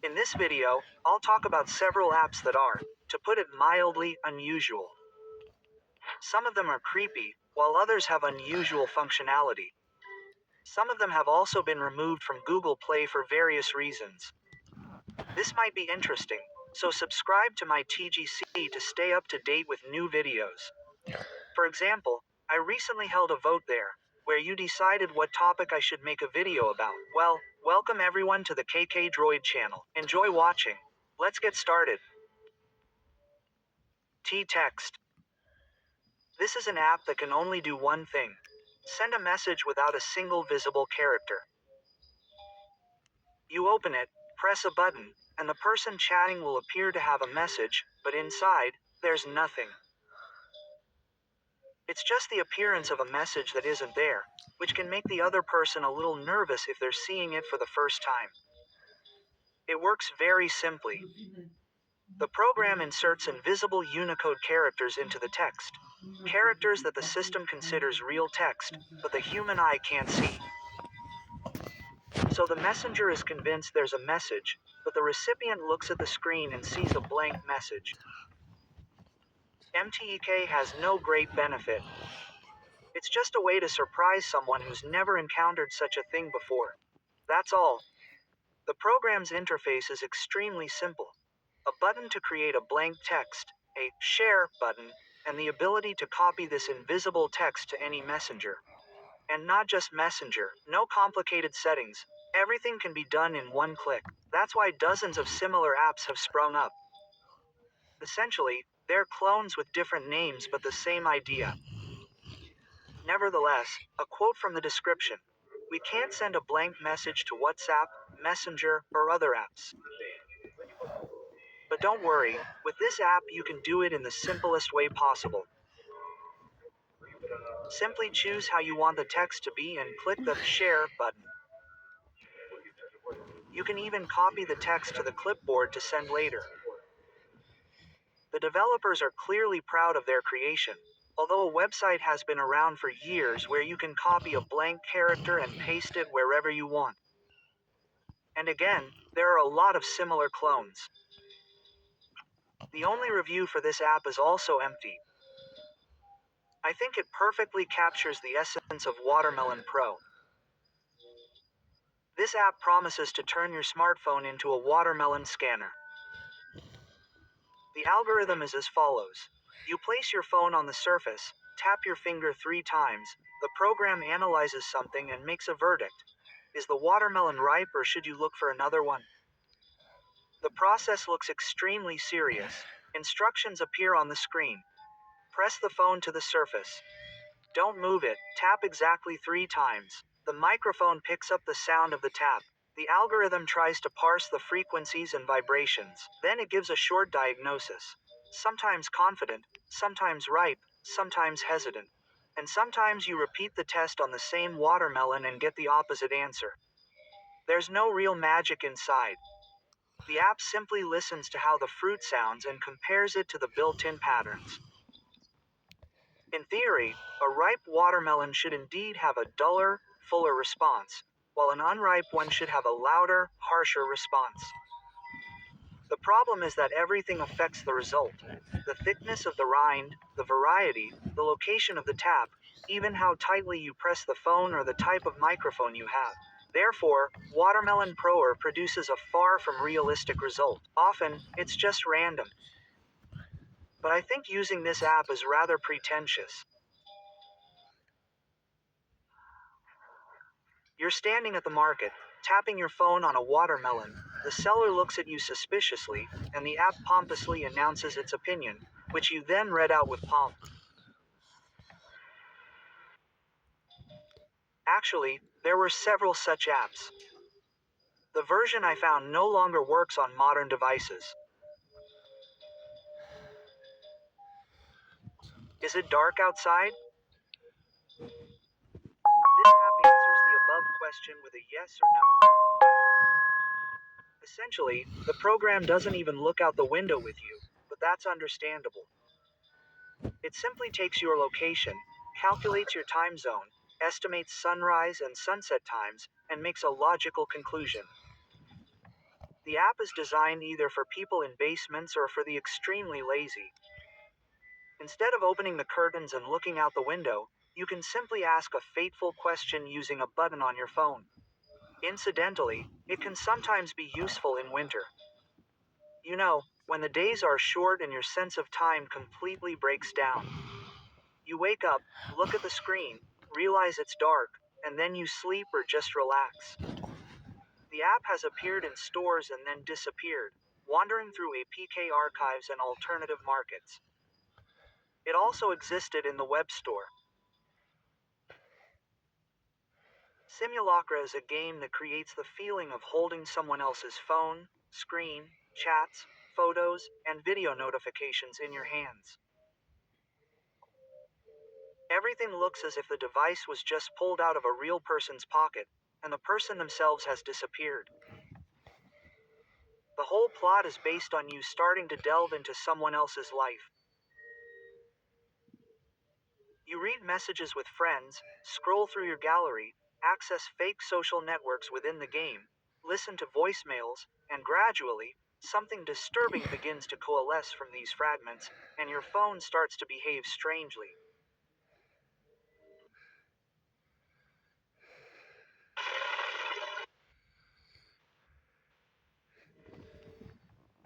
In this video, I'll talk about several apps that are, to put it mildly, unusual. Some of them are creepy, while others have unusual functionality. Some of them have also been removed from Google Play for various reasons. This might be interesting, so subscribe to my TGC to stay up to date with new videos. For example, I recently held a vote there, where you decided what topic I should make a video about. Well, welcome everyone to the KK Droid channel. Enjoy watching. Let's get started. T-Text. This is an app that can only do one thing. Send a message without a single visible character. You open it, press a button, and the person chatting will appear to have a message, but inside, there's nothing. It's just the appearance of a message that isn't there, which can make the other person a little nervous if they're seeing it for the first time. It works very simply. The program inserts invisible Unicode characters into the text. Characters that the system considers real text, but the human eye can't see. So the messenger is convinced there's a message, but the recipient looks at the screen and sees a blank message. MTEK has no great benefit. It's just a way to surprise someone who's never encountered such a thing before. That's all. The program's interface is extremely simple. A button to create a blank text, a share button, and the ability to copy this invisible text to any messenger. And not just messenger, no complicated settings. Everything can be done in one click. That's why dozens of similar apps have sprung up. Essentially, they're clones with different names but the same idea. Nevertheless, a quote from the description. We can't send a blank message to WhatsApp, Messenger, or other apps. But don't worry, with this app you can do it in the simplest way possible. Simply choose how you want the text to be and click the Share button. You can even copy the text to the clipboard to send later. The developers are clearly proud of their creation, although a website has been around for years where you can copy a blank character and paste it wherever you want. And again, there are a lot of similar clones. The only review for this app is also empty. I think it perfectly captures the essence of Watermelon Pro. This app promises to turn your smartphone into a watermelon scanner. The algorithm is as follows. You place your phone on the surface, tap your finger 3 times, the program analyzes something and makes a verdict. Is the watermelon ripe or should you look for another one? The process looks extremely serious. Instructions appear on the screen. Press the phone to the surface. Don't move it, tap exactly 3 times. The microphone picks up the sound of the tap. The algorithm tries to parse the frequencies and vibrations. Then it gives a short diagnosis. Sometimes confident, sometimes ripe, sometimes hesitant. And sometimes you repeat the test on the same watermelon and get the opposite answer. There's no real magic inside. The app simply listens to how the fruit sounds and compares it to the built-in patterns. In theory, a ripe watermelon should indeed have a duller, fuller response, while an unripe one should have a louder, harsher response. The problem is that everything affects the result. The thickness of the rind, the variety, the location of the tap, even how tightly you press the phone or the type of microphone you have. Therefore, Watermelon Pro produces a far from realistic result. Often, it's just random. But I think using this app is rather pretentious. You're standing at the market, tapping your phone on a watermelon. The seller looks at you suspiciously, and the app pompously announces its opinion, which you then read out with pomp. Actually, there were several such apps. The version I found no longer works on modern devices. Is it dark outside? This app answers the above question with a yes or no. Essentially, the program doesn't even look out the window with you, but that's understandable. It simply takes your location, calculates your time zone, estimates sunrise and sunset times, and makes a logical conclusion. The app is designed either for people in basements or for the extremely lazy. Instead of opening the curtains and looking out the window, you can simply ask a fateful question using a button on your phone. Incidentally, it can sometimes be useful in winter. You know, when the days are short and your sense of time completely breaks down. You wake up, look at the screen, realize it's dark, and then you sleep or just relax. The app has appeared in stores and then disappeared, wandering through APK archives and alternative markets. It also existed in the web store. Simulacra is a game that creates the feeling of holding someone else's phone, screen, chats, photos, and video notifications in your hands. Everything looks as if the device was just pulled out of a real person's pocket, and the person themselves has disappeared. The whole plot is based on you starting to delve into someone else's life. You read messages with friends, scroll through your gallery, access fake social networks within the game, listen to voicemails, and gradually, something disturbing begins to coalesce from these fragments, and your phone starts to behave strangely.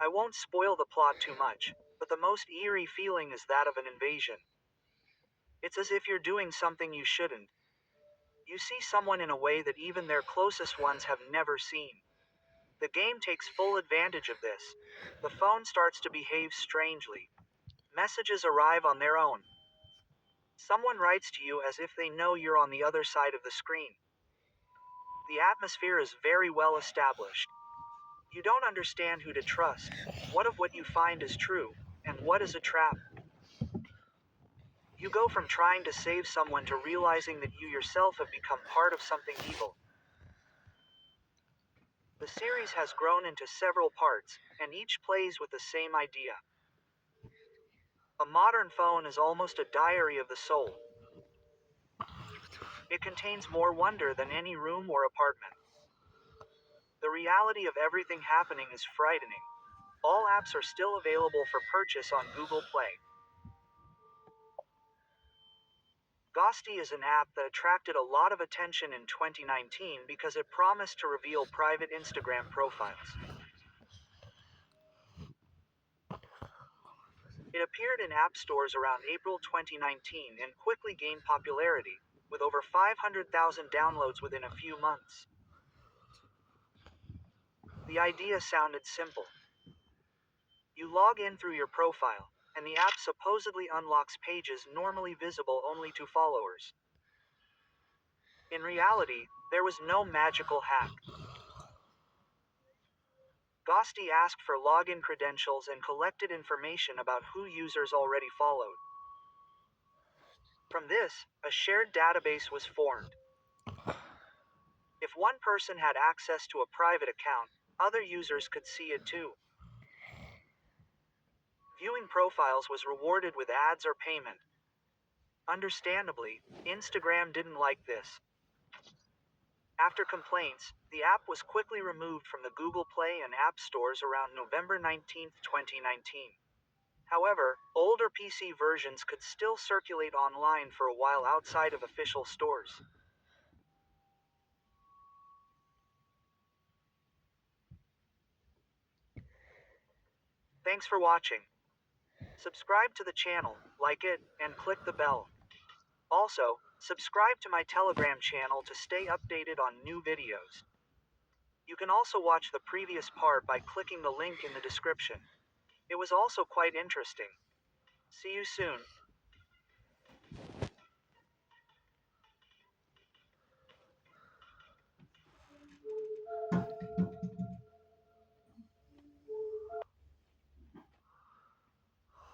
I won't spoil the plot too much, but the most eerie feeling is that of an invasion. It's as if you're doing something you shouldn't. You see someone in a way that even their closest ones have never seen. The game takes full advantage of this. The phone starts to behave strangely. Messages arrive on their own. Someone writes to you as if they know you're on the other side of the screen. The atmosphere is very well established. You don't understand who to trust, what of what you find is true, and what is a trap. You go from trying to save someone to realizing that you yourself have become part of something evil. The series has grown into several parts, and each plays with the same idea. A modern phone is almost a diary of the soul. It contains more wonder than any room or apartment. The reality of everything happening is frightening. All apps are still available for purchase on Google Play. Ghosty is an app that attracted a lot of attention in 2019 because it promised to reveal private Instagram profiles. It appeared in app stores around April 2019 and quickly gained popularity, with over 500,000 downloads within a few months. The idea sounded simple. You log in through your profile, and the app supposedly unlocks pages normally visible only to followers. In reality, there was no magical hack. Ghosty asked for login credentials and collected information about who users already followed. From this, a shared database was formed. If one person had access to a private account, other users could see it too. Viewing profiles was rewarded with ads or payment. Understandably, Instagram didn't like this. After complaints, the app was quickly removed from the Google Play and App Stores around November 19, 2019. However, older PC versions could still circulate online for a while outside of official stores. Thanks for watching. Subscribe to the channel, like it, and click the bell. Also, subscribe to my Telegram channel to stay updated on new videos. You can also watch the previous part by clicking the link in the description. It was also quite interesting. See you soon.